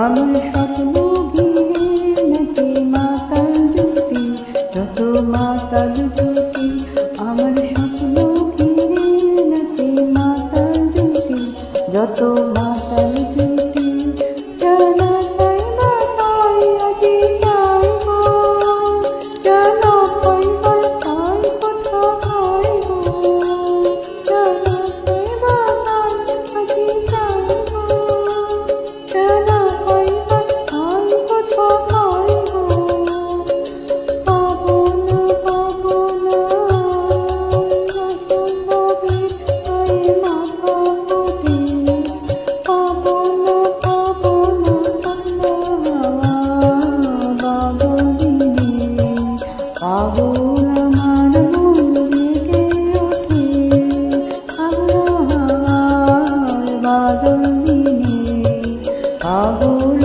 আমার স্বপ্ন ঘিরে নাকি মাতাল জ্যোতি, যত মাতাল জ্যোতি। আমার স্বপ্ন ঘিরে নাকি মাতাল জ্যোতি, যত মাতাল জ্যোতি। জানা চাই না তাই আজি চাইব, জানা পাইবার তাই কথা খাইব। জানা চাইবা তাই আজি চাইব, জানা পাইবার তাই কথা খাইব। পাবো না পাবো না অসম্ভবের তাই মাথা মুখে, পাবো না পাবো না ঠান্ডা হাওয়া বাদলিনে। পাগল আমার মন জেগে ওঠে ঠান্ডা হাওয়ার বাদলিনে। পাগল